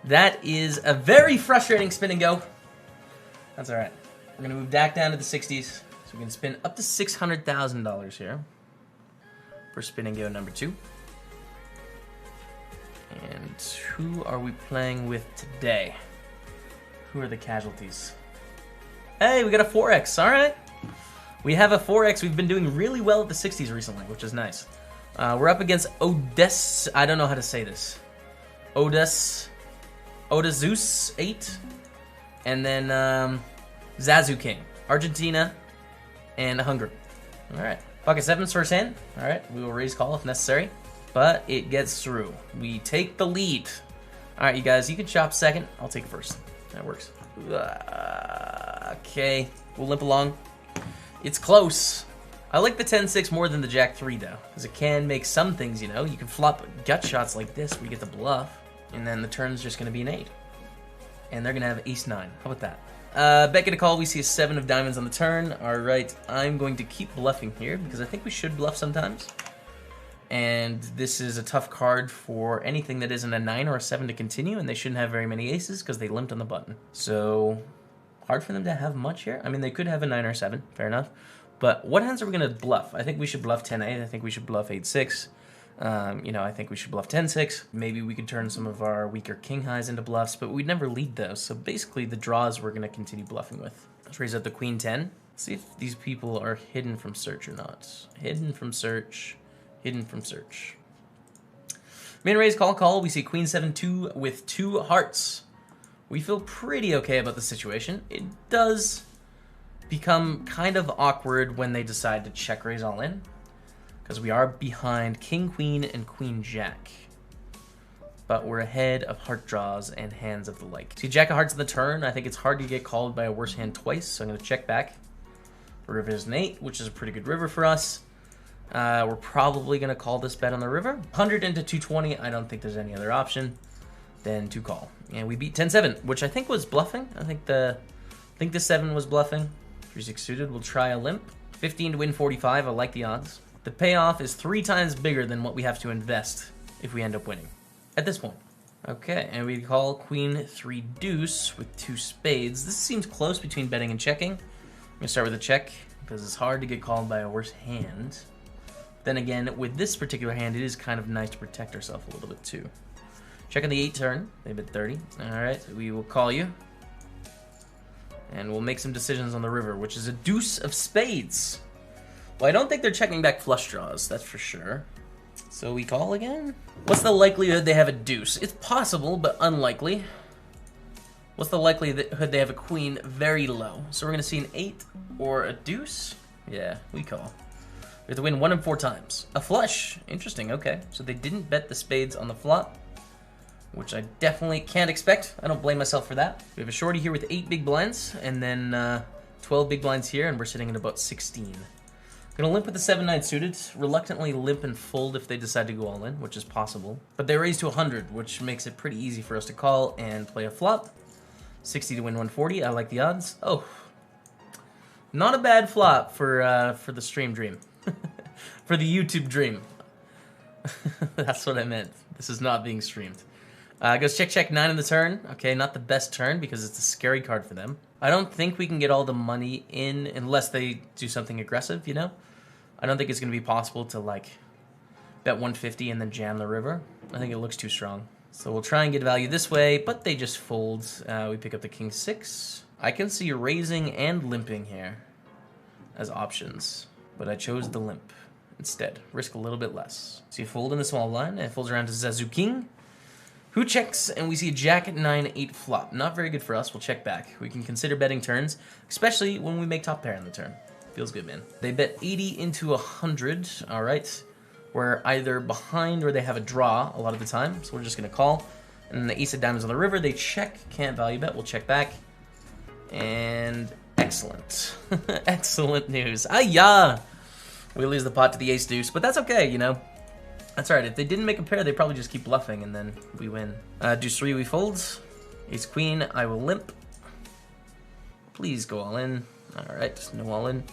That is a very frustrating spin and go. That's all right. We're going to move back down to the 60s. So we can spin up to $600,000 here for spin and go number 2. And who are we playing with today? Who are the casualties? Hey, we got a 4X. All right. We have a 4X. We've been doing really well at the 60s recently, which is nice. We're up against Odess. I don't know how to say this. Odazeus 8. And then Zazu King. Argentina and Hungary. All right. Pocket 7's first hand. All right. We will raise call if necessary. But it gets through. We take the lead. All right, you guys. You can chop second. I'll take first. That works. Okay. We'll limp along. It's close. I like the 10-6 more than the Jack-3, though, because it can make some things, you know. You can flop gut shots like this where you get the bluff, and then the turn's just going to be an 8. And they're going to have Ace-9. How about that? Bet get a call. We see a 7 of diamonds on the turn. All right, I'm going to keep bluffing here because I think we should bluff sometimes. And this is a tough card for anything that isn't a 9 or a 7 to continue, and they shouldn't have very many aces because they limped on the button. So hard for them to have much here. I mean, they could have a 9 or 7. Fair enough. But what hands are we going to bluff? I think we should bluff 10-8. I think we should bluff 8-6. You know, I think we should bluff 10-6. Maybe we could turn some of our weaker king highs into bluffs, but we'd never lead those. So basically, the draws we're going to continue bluffing with. Let's raise up the queen 10. See if these people are hidden from search or not. Hidden from search. Hidden from search. Main raise, call. We see queen 7-2 with 2 hearts. We feel pretty okay about the situation. It does become kind of awkward when they decide to check raise all in, because we are behind king, queen, and queen, jack. But we're ahead of heart draws and hands of the like. See, jack of hearts in the turn. I think it's hard to get called by a worse hand twice, so I'm going to check back. The river is an 8, which is a pretty good river for us. We're probably going to call this bet on the river. 100 into 220, I don't think there's any other option than to call. And we beat 10-7, which I think was bluffing. I think the 7 was bluffing. 3-6 suited, we'll try a limp. 15 to win 45, I like the odds. The payoff is 3 times bigger than what we have to invest if we end up winning at this point. Okay, and we call queen 3 deuce with 2 spades. This seems close between betting and checking. I'm gonna start with a check because it's hard to get called by a worse hand. Then again, with this particular hand, it is kind of nice to protect ourselves a little bit too. Check on the 8 turn, they bet 30. All right, we will call you. And we'll make some decisions on the river, which is a deuce of spades. Well, I don't think they're checking back flush draws, that's for sure. So we call again? What's the likelihood they have a deuce? It's possible, but unlikely. What's the likelihood they have a queen? Very low. So we're going to see an 8 or a deuce? Yeah, we call. We have to win 1 in 4 times. A flush. Interesting, okay. So they didn't bet the spades on the flop, which I definitely can't expect. I don't blame myself for that. We have a shorty here with 8 big blinds, and then 12 big blinds here, and we're sitting at about 16. Gonna limp with the 7-9 suited, reluctantly limp and fold if they decide to go all in, which is possible. But they raise to 100, which makes it pretty easy for us to call and play a flop. 60 to win 140, I like the odds. Oh, not a bad flop for the stream dream. For the YouTube dream. That's what I meant. This is not being streamed. Goes check 9 in the turn. Okay, not the best turn because it's a scary card for them. I don't think we can get all the money in unless they do something aggressive, you know? I don't think it's going to be possible to, like, bet 150 and then jam the river. I think it looks too strong. So we'll try and get value this way, but they just fold. We pick up the king 6. I can see raising and limping here as options, but I chose the limp instead. Risk a little bit less. So you fold in the small blind, and it folds around to Zazu King, who checks, and we see a jack at 9-8 flop. Not very good for us. We'll check back. We can consider betting turns, especially when we make top pair in the turn. Feels good, man. They bet 80 into 100. All right. We're either behind or they have a draw a lot of the time, so we're just going to call. And then the ace of diamonds on the river. They check. Can't value bet. We'll check back. And excellent. Excellent news. Ah-ya! We lose the pot to the ace deuce, but that's okay, you know. That's all right. If they didn't make a pair, they probably just keep bluffing, and then we win. Deuce 3, we fold. Ace queen, I will limp. Please go all in. All right, no all in.